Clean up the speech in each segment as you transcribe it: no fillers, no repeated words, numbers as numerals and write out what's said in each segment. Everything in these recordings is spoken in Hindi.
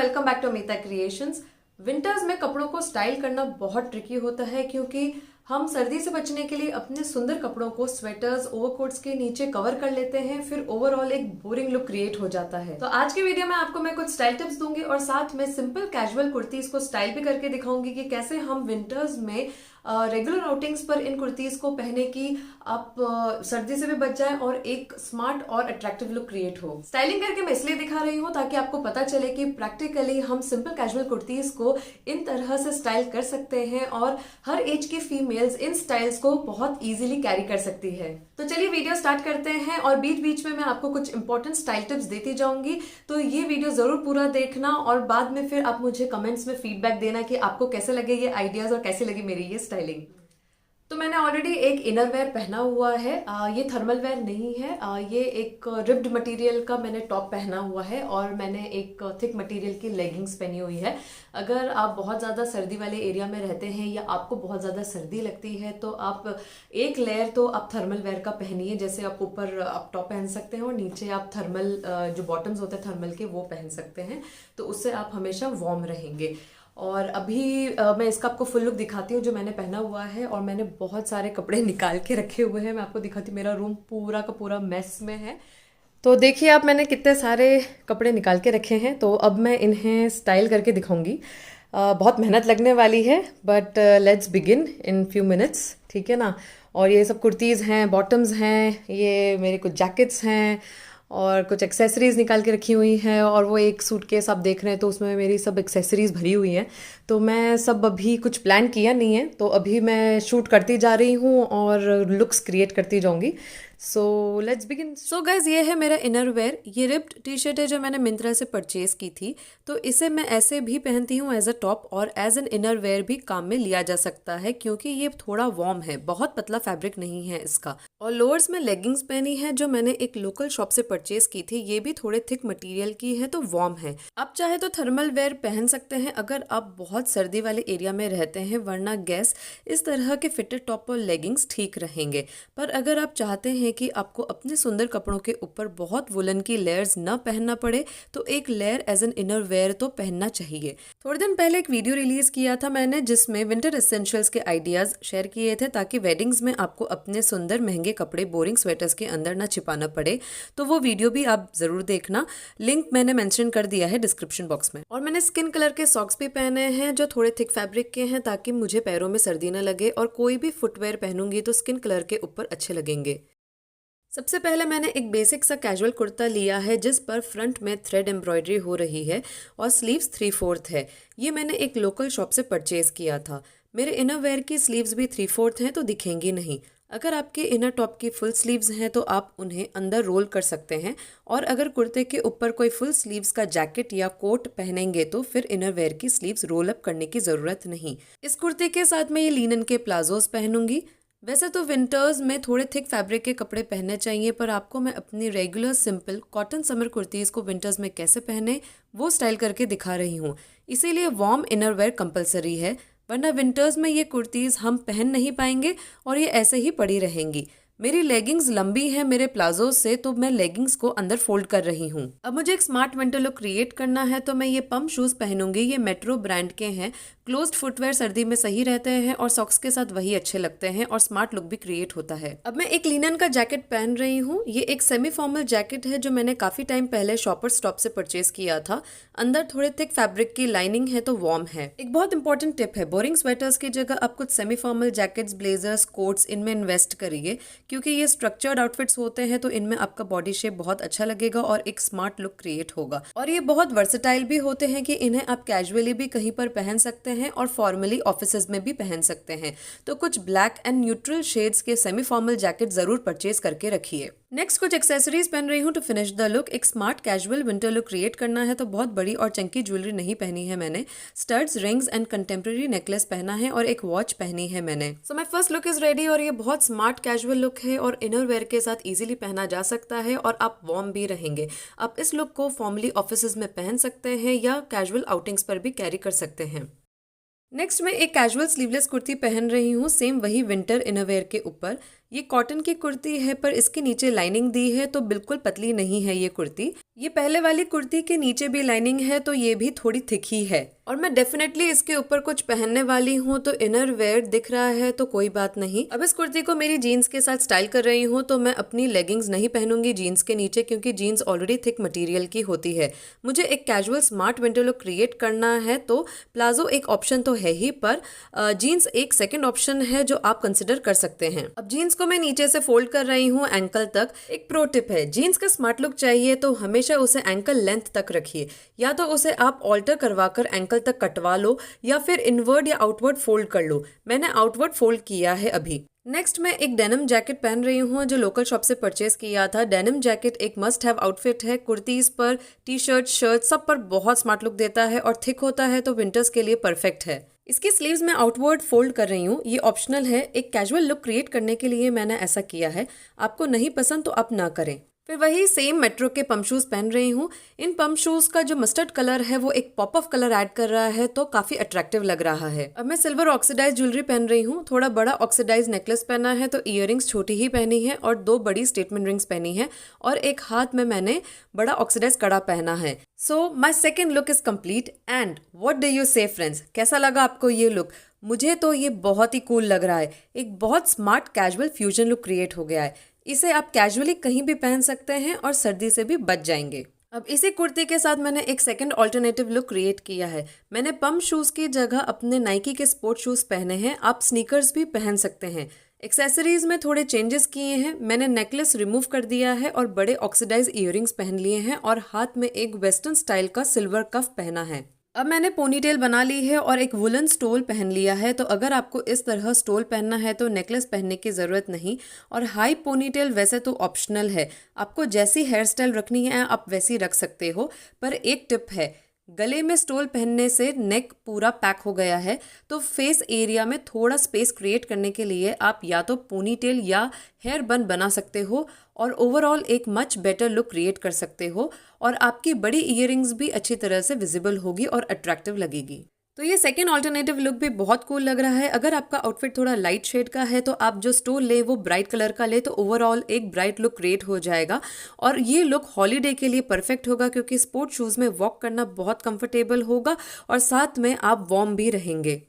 Welcome back to Amita creations. Winters में कपड़ों को स्टाइल करना बहुत ट्रिकी होता है क्योंकि हम सर्दी से बचने के लिए अपने सुंदर कपड़ों को स्वेटर्स ओवरकोट्स के नीचे कवर कर लेते हैं, फिर ओवरऑल एक बोरिंग लुक क्रिएट हो जाता है। तो आज के वीडियो में आपको मैं कुछ स्टाइल टिप्स दूंगी और साथ में सिंपल कैजुअल कुर्तीज को स्टाइल भी करके दिखाऊंगी कि कैसे हम विंटर्स में रेगुलर आउटिंग्स पर इन कुर्तीज को पहने की आप सर्दी से भी बच जाएं और एक स्मार्ट और अट्रैक्टिव लुक क्रिएट हो। स्टाइलिंग करके मैं इसलिए दिखा रही हूँ ताकि आपको पता चले कि प्रैक्टिकली हम सिंपल कैजुअल कुर्तीज को इन तरह से स्टाइल कर सकते हैं और हर एज की फीमेल्स इन स्टाइल्स को बहुत इजीली कैरी कर सकती है। तो चलिए वीडियो स्टार्ट करते हैं और बीच बीच में मैं आपको कुछ इंपॉर्टेंट स्टाइल टिप्स देती जाऊंगी, तो ये वीडियो जरूर पूरा देखना और बाद में फिर आप मुझे कमेंट्स में फीडबैक देना कि आपको कैसे लगे ये आइडियाज और कैसे लगी मेरी ये स्टाइलिंग। तो मैंने ऑलरेडी एक इनर वेयर पहना हुआ है, ये थर्मल वेयर नहीं है, ये एक रिब्ड मटेरियल का मैंने टॉप पहना हुआ है और मैंने एक थिक मटेरियल की लेगिंग्स पहनी हुई है। अगर आप बहुत ज़्यादा सर्दी वाले एरिया में रहते हैं या आपको बहुत ज़्यादा सर्दी लगती है तो आप एक लेयर तो आप थर्मल वेयर का पहनिए, जैसे आप ऊपर आप टॉप पहन सकते हैं और नीचे आप थर्मल जो बॉटम्स होते हैं थर्मल के वो पहन सकते हैं, तो उससे आप हमेशा वार्म रहेंगे। और अभी मैं इसका आपको फुल लुक दिखाती हूँ जो मैंने पहना हुआ है, और मैंने बहुत सारे कपड़े निकाल के रखे हुए हैं। मैं आपको दिखाती हूँ, मेरा रूम पूरा का पूरा मेस में है। तो देखिए आप, मैंने कितने सारे कपड़े निकाल के रखे हैं, तो अब मैं इन्हें स्टाइल करके दिखाऊंगी। बहुत मेहनत लगने वाली है but let's begin in few minutes, ठीक है ना। और ये सब कुर्तीज़ हैं, बॉटम्स हैं, ये मेरे कुछ जैकेट्स हैं और कुछ एक्सेसरीज निकाल के रखी हुई हैं, और वो एक सूटकेस आप देख रहे हैं तो उसमें मेरी सब एक्सेसरीज भरी हुई हैं। तो मैं सब अभी कुछ प्लान किया नहीं है, तो अभी मैं शूट करती जा रही हूँ और लुक्स क्रिएट करती जाऊँगी। So let's begin. So guys, ये है मेरा इनर वेयर। ये रिप्ड टी शर्ट है जो मैंने मिंत्रा से परचेज की थी, तो इसे मैं ऐसे भी पहनती हूँ एज अ टॉप और एज एन इनर वेयर भी काम में लिया जा सकता है क्योंकि ये थोड़ा वार्म है, बहुत पतला फैब्रिक नहीं है इसका। और लोअर्स में लेगिंग्स पहनी है जो मैंने एक लोकल शॉप से परचेज की थी, ये भी थोड़े थिक मटेरियल की है तो वार्म है। आप चाहे तो थर्मल वेयर पहन सकते हैं अगर आप बहुत सर्दी वाले एरिया में रहते हैं, वरना गैस इस तरह के फिटेड टॉप और लेगिंग्स ठीक रहेंगे। पर अगर आप चाहते हैं कि आपको अपने सुंदर कपड़ों के ऊपर बहुत वुलन की लेयर्स न पहनना पड़े तो एक layer as an inner wear तो पहनना चाहिए। थोड़े दिन पहले एक वीडियो रिलीज किया था मैंने जिसमें विंटर एसेंशियल्स के आइडियाज शेयर किए थे ताकि वेडिंग्स में आपको अपने सुंदर महंगे कपड़े बोरिंग स्वेटर्स के अंदर न छिपाना पड़े, तो वो वीडियो भी आप जरूर देखना, लिंक मैंने मेंशन कर दिया है डिस्क्रिप्शन बॉक्स में। और मैंने स्किन कलर के सॉक्स भी पहने हैं जो थोड़े थिक फैब्रिक के हैं ताकि मुझे पैरों में सर्दी न लगे, और कोई भी फुटवेयर पहनूंगी तो स्किन कलर के ऊपर अच्छे लगेंगे। सबसे पहले मैंने एक बेसिक सा कैजुअल कुर्ता लिया है जिस पर फ्रंट में थ्रेड एम्ब्रॉयडरी हो रही है और स्लीव्स 3/4 है। ये मैंने एक लोकल शॉप से परचेज किया था। मेरे इनर वेयर की स्लीव्स भी 3/4 हैं तो दिखेंगी नहीं। अगर आपके इनर टॉप की फुल स्लीव्स हैं तो आप उन्हें अंदर रोल कर सकते हैं, और अगर कुर्ते के ऊपर कोई फुल स्लीव्स का जैकेट या कोट पहनेंगे तो फिर इनर वेयर की स्लीव्स रोल अप करने की ज़रूरत नहीं। इस कुर्ते के साथ मैं ये लिनन के प्लाजोज पहनूंगी। वैसे तो विंटर्स में थोड़े थिक फैब्रिक के कपड़े पहनने चाहिए, पर आपको मैं अपनी regular simple cotton summer kurtis को विंटर्स में कैसे पहने वो स्टाइल करके दिखा रही हूँ। इसीलिए वार्म इनर वेयर कंपलसरी है, वरना विंटर्स में ये कुर्तीज़ हम पहन नहीं पाएंगे और ये ऐसे ही पड़ी रहेंगी। मेरी लेगिंग्स लंबी है मेरे प्लाजो से, तो मैं लेगिंग्स को अंदर फोल्ड कर रही हूँ। अब मुझे एक स्मार्ट विंटर लुक क्रिएट करना है तो मैं ये पम्प शूज पहनूंगी। ये मेट्रो ब्रांड के हैं। क्लोज्ड फुटवेयर सर्दी में सही रहते हैं और सॉक्स के साथ वही अच्छे लगते हैं और स्मार्ट लुक भी क्रिएट होता है। अब मैं एक लिनन का जैकेट पहन रही हूँ। ये एक सेमी फॉर्मल जैकेट है जो मैंने काफी टाइम पहले शॉपर स्टॉप से परचेज किया था। अंदर थोड़े थिक फैब्रिक की लाइनिंग है तो वार्म है। एक बहुत इंपॉर्टेंट टिप है, बोरिंग स्वेटर्स की जगह आप कुछ semi formal jackets, blazers, quotes इनमें इन्वेस्ट करिए क्योंकि ये स्ट्रक्चर्ड आउटफिट्स होते हैं तो इनमें आपका बॉडी शेप बहुत अच्छा लगेगा और एक स्मार्ट लुक क्रिएट होगा। और ये बहुत वर्सेटाइल भी होते हैं कि इन्हें आप कैजुअली भी कहीं पर पहन सकते हैं और फॉर्मली ऑफिसेज में भी पहन सकते हैं। तो कुछ ब्लैक एंड न्यूट्रल शेड्स के सेमी फॉर्मल जैकेट जरूर परचेज करके रखिए। नेक्स्ट कुछ एक्सेसरीज पहन रही हूँ टू फिनिश द लुक। एक smart casual winter look create करना है तो बहुत बड़ी और चंकी ज्वेलरी नहीं पहनी है मैंने। Studs, rings and contemporary necklace पहना है और एक वॉच पहनी है मैंने। So my first look is ready और ये बहुत स्मार्ट कैजुअल लुक है और इनर वेयर के साथ इजीली पहना जा सकता है और आप वार्म भी रहेंगे। आप इस लुक को फॉर्मली ऑफिसेज में पहन सकते हैं या कैजुअल आउटिंग्स पर भी कैरी कर सकते हैं। नेक्स्ट मैं एक कैजुअल स्लीवलेस कुर्ती पहन रही हूँ, सेम वही विंटर इनरवेयर के ऊपर। ये कॉटन की कुर्ती है पर इसके नीचे लाइनिंग दी है तो बिल्कुल पतली नहीं है ये कुर्ती। ये पहले वाली कुर्ती के नीचे भी लाइनिंग है तो ये भी थोड़ी थिक ही है। और मैं डेफिनेटली इसके ऊपर कुछ पहनने वाली हूँ तो इनर वेयर दिख रहा है तो कोई बात नहीं। अब इस कुर्ती को मेरी जीन्स के साथ स्टाइल कर रही हूँ तो मैं अपनी लेगिंग्स नहीं पहनूंगी जीन्स के नीचे, क्योंकि जीन्स ऑलरेडी थिक मटेरियल की होती है। मुझे एक casual smart winter look create करना है तो प्लाजो एक ऑप्शन तो है ही, पर जीन्स एक सेकेंड ऑप्शन है जो आप कंसिडर कर सकते हैं। अब जीन्स को मैं नीचे से फोल्ड कर रही हूँ एंकल तक। एक प्रो टिप है, जीन्स का स्मार्ट लुक चाहिए तो हमेशा उसे एंकल लेंथ तक रखिए, या तो उसे आप ऑल्टर करवाकर एंकल तक कटवा लो या फिर इनवर्ड या आउटवर्ड फोल्ड कर लो। मैंने आउटवर्ड फोल्ड किया है अभी। नेक्स्ट मैं एक डेनिम जैकेट पहन रही हूँ जो लोकल शॉप से परचेज किया था। डेनिम जैकेट एक मस्ट हैव आउटफिट है, कुर्तीज पर, टी शर्ट, शर्ट सब पर बहुत स्मार्ट लुक देता है और थिक होता है तो विंटर्स के लिए परफेक्ट है। इसकी स्लीव्स मैं आउटवर्ड फोल्ड कर रही हूँ, ये ऑप्शनल है। एक कैजुअल लुक क्रिएट करने के लिए मैंने ऐसा किया है, आपको नहीं पसंद तो आप ना करें। फिर वही सेम मेट्रो के पम्प शूज पहन रही हूँ। इन पम्प शूज का जो मस्टर्ड कलर है वो एक पॉप ऑफ कलर ऐड कर रहा है तो काफी अट्रैक्टिव लग रहा है। अब मैं सिल्वर ऑक्सीडाइज ज्वेलरी पहन रही हूँ। थोड़ा बड़ा ऑक्सीडाइज नेकलेस पहना है तो इयररिंग्स छोटी ही पहनी है और 2 बड़ी स्टेटमेंट रिंग्स पहनी है और एक हाथ में मैंने बड़ा ऑक्सीडाइज कड़ा पहना है। So my second look is complete and what do you say friends, कैसा लगा आपको ये लुक? मुझे तो ये बहुत ही कूल लग रहा है। एक बहुत smart casual fusion look create हो गया है। इसे आप कैजुअली कहीं भी पहन सकते हैं और सर्दी से भी बच जाएंगे। अब इसी कुर्ती के साथ मैंने एक सेकंड ऑल्टरनेटिव लुक क्रिएट किया है। मैंने पम्प शूज की जगह अपने नाइकी के स्पोर्ट शूज पहने हैं, आप स्नीकर्स भी पहन सकते हैं। एक्सेसरीज में थोड़े चेंजेस किए हैं, मैंने नेकलेस रिमूव कर दिया है और बड़े ऑक्सीडाइज इयररिंग्स पहन लिए हैं और हाथ में एक वेस्टर्न स्टाइल का सिल्वर कफ पहना है। अब मैंने पोनीटेल बना ली है और एक वुलन स्टोल पहन लिया है, तो अगर आपको इस तरह स्टोल पहनना है तो नेकलेस पहनने की ज़रूरत नहीं। और हाई पोनीटेल वैसे तो ऑप्शनल है, आपको जैसी हेयर स्टाइल रखनी है आप वैसी रख सकते हो। पर एक टिप है, गले में स्टोल पहनने से नेक पूरा पैक हो गया है तो फेस एरिया में थोड़ा स्पेस क्रिएट करने के लिए आप या तो पोनीटेल या हेयर बन बना सकते हो और ओवरऑल एक मच बेटर लुक क्रिएट कर सकते हो और आपकी बड़ी इयररिंग्स भी अच्छी तरह से विजिबल होगी और अट्रैक्टिव लगेगी। तो ये सेकेंड ऑल्टरनेटिव लुक भी बहुत कूल लग रहा है। अगर आपका आउटफिट थोड़ा लाइट शेड का है तो आप जो स्टोल ले वो ब्राइट कलर का ले तो ओवरऑल एक ब्राइट लुक क्रिएट हो जाएगा और ये लुक हॉलीडे के लिए परफेक्ट होगा क्योंकि स्पोर्ट शूज में वॉक करना बहुत कंफर्टेबल होगा और साथ में आप वार्म भी रहेंगे।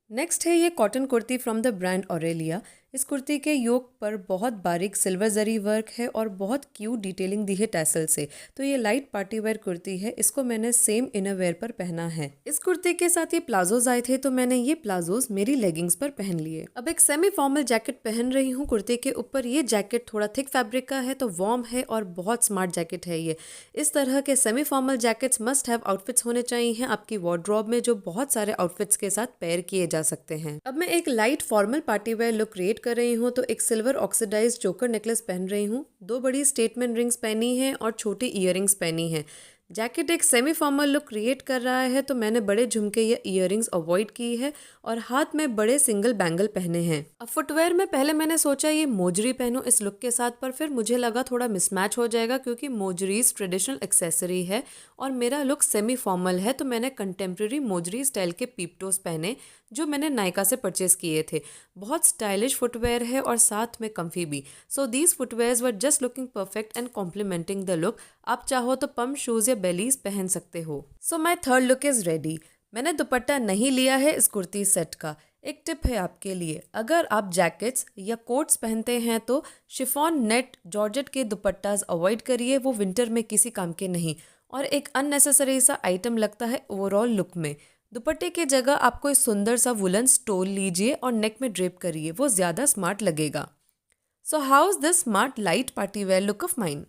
नेक्स्ट है ये cotton kurti from the brand Aurelia. इस कुर्ती के योक पर बहुत बारीक सिल्वर जरी वर्क है और बहुत क्यूट डिटेलिंग दी है टैसल से, तो ये लाइट पार्टी वेयर कुर्ती है। इसको मैंने सेम इनर वेयर पर पहना है। इस कुर्ती के साथ ये प्लाजोज आए थे तो मैंने ये प्लाजोज मेरी लेगिंग्स पर पहन लिए। अब एक सेमी फॉर्मल जैकेट पहन रही हूँ कुर्ती के ऊपर। ये जैकेट थोड़ा थिक फैब्रिक का है तो वार्म है और बहुत स्मार्ट जैकेट है ये। इस तरह के semi formal jackets must have outfits होने चाहिए आपकी वार्डरोब में, जो बहुत सारे आउटफिट्स के साथ पेयर किए जा सकते हैं। अब मैं एक light formal party wear look create कर रही हूँ तो एक सिल्वर ऑक्सीडाइज चोकर नेकलेस पहन रही हूँ, 2 बड़ी स्टेटमेंट रिंग्स पहनी है और छोटी इयररिंग्स पहनी है। जैकेट एक सेमी फॉर्मल लुक क्रिएट कर रहा है तो मैंने बड़े झुमके या इयररिंग्स अवॉइड की है और हाथ में बड़े सिंगल बैंगल पहने हैं। अब फुटवेयर में पहले मैंने सोचा ये मोजरी पहनूं इस लुक के साथ, पर फिर मुझे लगा थोड़ा मिसमैच हो जाएगा क्योंकि मोजरीज ट्रेडिशनल एक्सेसरी है और मेरा लुक सेमी फॉर्मल है, तो मैंने कंटेम्प्रेरी मोजरी स्टाइल के पीपटोस पहने जो मैंने नायका से परचेज किए थे। बहुत स्टाइलिश फुटवेयर है और साथ में कम्फी भी। So these footwears were just looking perfect and complementing the look. आप चाहो तो पम्प शूज या बेलीज पहन सकते हो। So my third look is ready. मैंने दुपट्टा नहीं लिया है इस कुर्ती सेट का। एक टिप है आपके लिए, अगर आप जैकेट्स या कोट्स पहनते हैं तो शिफॉन, नेट, जॉर्जेट के दुपट्टास अवॉइड करिए, वो विंटर में किसी काम के नहीं और एक अननेसेसरी सा आइटम लगता है ओवरऑल लुक में। दुपट्टे की जगह आप कोई सुंदर सा वुलन स्टोल लीजिए और नेक में ड्रेप करिए, वो ज़्यादा स्मार्ट लगेगा। So how is this smart light party wear look of mine.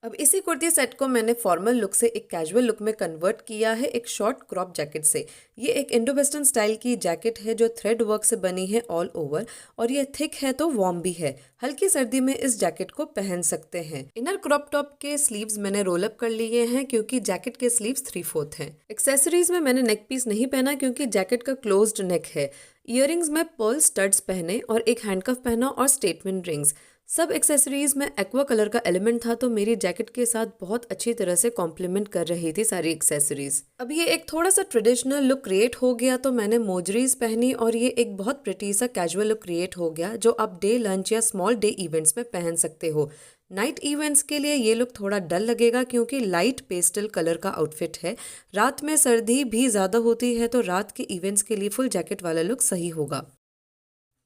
अब इसी कुर्ती सेट को मैंने फॉर्मल लुक से एक कैजुअल लुक में कन्वर्ट किया है एक शॉर्ट क्रॉप जैकेट से। ये एक इंडो वेस्टर्न स्टाइल की जैकेट है जो थ्रेड वर्क से बनी है ऑल ओवर और ये थिक है तो वार्म भी है। हल्की सर्दी में इस जैकेट को पहन सकते हैं। इनर क्रॉप टॉप के स्लीव्स मैंने रोल अप कर लिए हैं क्योंकि जैकेट के स्लीव्स 3/4 हैं। एक्सेसरीज में मैंने नेक पीस नहीं पहना क्योंकि जैकेट का क्लोज्ड नेक है। इयररिंग्स में पर्ल स्टड्स पहने और एक हैंडकफ पहना और स्टेटमेंट रिंग्स। सब एक्सेसरीज में एक्वा कलर का एलिमेंट था, तो मेरी जैकेट के साथ बहुत अच्छी तरह से कॉम्प्लीमेंट कर रही थी सारी एक्सेसरीज। अब ये एक थोड़ा सा ट्रेडिशनल लुक क्रिएट हो गया, तो मैंने मोजरीज पहनी और ये एक बहुत प्रिटी सा कैजुअल लुक क्रिएट हो गया, जो आप डे लंच या स्मॉल डे इवेंट्स में पहन सकते हो। नाइट इवेंट्स के लिए ये लुक थोड़ा डल लगेगा क्योंकि लाइट पेस्टल कलर का आउटफिट है। रात में सर्दी भी ज़्यादा होती है, तो रात के इवेंट्स के लिए फुल जैकेट वाला लुक सही होगा।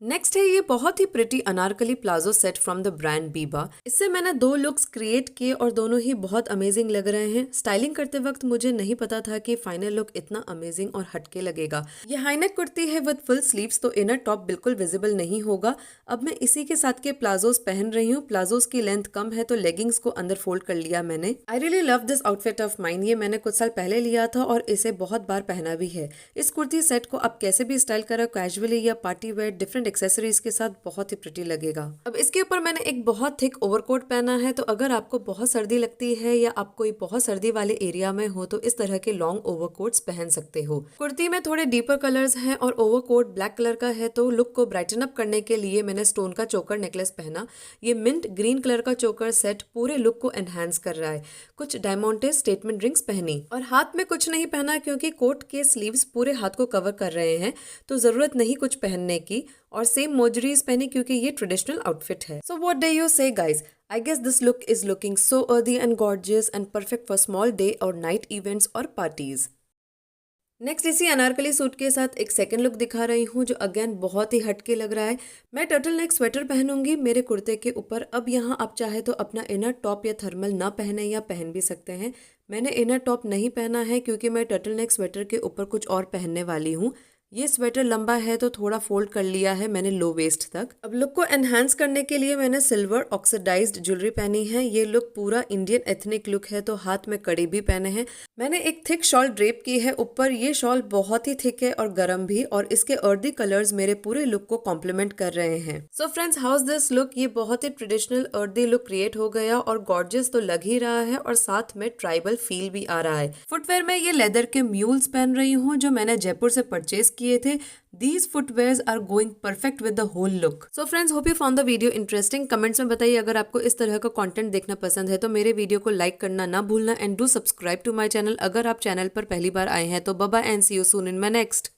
नेक्स्ट है ये बहुत ही pretty anarkali palazzo set from the brand Biba. इससे मैंने 2 लुक्स क्रिएट किए और दोनों ही बहुत अमेजिंग लग रहे हैं। स्टाइलिंग करते वक्त मुझे नहीं पता था कि फाइनल लुक इतना अमेजिंग और हटके लगेगा। ये हाईनेक कुर्ती है विद फुल स्लीव्स, तो इनर टॉप बिल्कुल विजिबल नहीं होगा। अब मैं इसी के साथ के प्लाजोस पहन रही हूँ। प्लाजोस की लेंथ कम है, तो लेगिंग्स को अंदर फोल्ड कर लिया मैंने। I really love this outfit of mine. ये मैंने कुछ साल पहले लिया था और इसे बहुत बार पहना भी है। इस कुर्ती सेट को आप कैसे भी स्टाइल करो, कैजुअली या पार्टी वेयर, डिफरेंट एक्सेसरीज के साथ बहुत ही प्रिटी लगेगा। अब इसके ऊपर मैंने एक बहुत थिक ओवरकोट पहना है, तो अगर आपको बहुत सर्दी लगती है या आप कोई बहुत सर्दी वाले एरिया में हो तो इस तरह के लॉन्ग ओवरकोट्स पहन सकते हो। कुर्ती में थोड़े डीपर कलर्स हैं और ओवरकोट ब्लैक कलर का है, तो लुक को ब्राइटन अप करने के लिए मैंने स्टोन का चोकर नेकलेस पहना। ये मिंट ग्रीन कलर का चोकर सेट पूरे लुक को एनहांस कर रहा है। कुछ डायमंडेड स्टेटमेंट रिंग्स पहनी और हाथ में कुछ नहीं पहना क्योंकि कोट के स्लीव्स पूरे हाथ को कवर कर रहे हैं, तो जरूरत नहीं कुछ पहनने की। और सेम मोजरीज पहनी क्योंकि ये ट्रेडिशनल आउटफिट है। So what do you say guys? I guess this look is looking so earthy and gorgeous and perfect for small day और नाइट इवेंट्स और पार्टीज। नेक्स्ट इसी अनारकली सूट के साथ एक सेकंड लुक दिखा रही हूँ, जो अगेन बहुत ही हटके लग रहा है। मैं टर्टल नेक स्वेटर पहनूंगी मेरे कुर्ते के ऊपर। अब यहाँ आप चाहे तो अपना इनर टॉप या थर्मल ना पहने या पहन भी सकते हैं। मैंने इनर टॉप नहीं पहना है क्योंकि मैं टर्टल नेक स्वेटर के ऊपर कुछ और पहनने वाली हूँ। ये स्वेटर लंबा है तो थोड़ा फोल्ड कर लिया है मैंने लो वेस्ट तक। अब लुक को एनहांस करने के लिए मैंने सिल्वर ऑक्सीडाइज्ड ज्वेलरी पहनी है। ये लुक पूरा इंडियन एथनिक लुक है, तो हाथ में कड़ी भी पहने हैं। मैंने एक थिक शॉल ड्रेप की है ऊपर। ये शॉल बहुत ही थिक है और गर्म भी, और इसके अर्दी कलर्स मेरे पूरे लुक को कॉम्प्लीमेंट कर रहे हैं। So friends, how is this look? ये बहुत ही ट्रेडिशनल अर्दी लुक क्रिएट हो गया और गॉर्जियस तो लग ही रहा है और साथ में ट्राइबल फील भी आ रहा है। फुटवेयर में ये लेदर के म्यूल्स पहन रही हूँ जो मैंने जयपुर से परचेज किए थे। These footwears are going perfect with the whole look. So friends, hope you found the video interesting. Comments में बताइए अगर आपको इस तरह का कंटेंट देखना पसंद है, तो मेरे वीडियो को लाइक करना ना भूलना and do subscribe to my channel अगर आप चैनल पर पहली बार आए हैं। तो bye bye and see you soon in my next.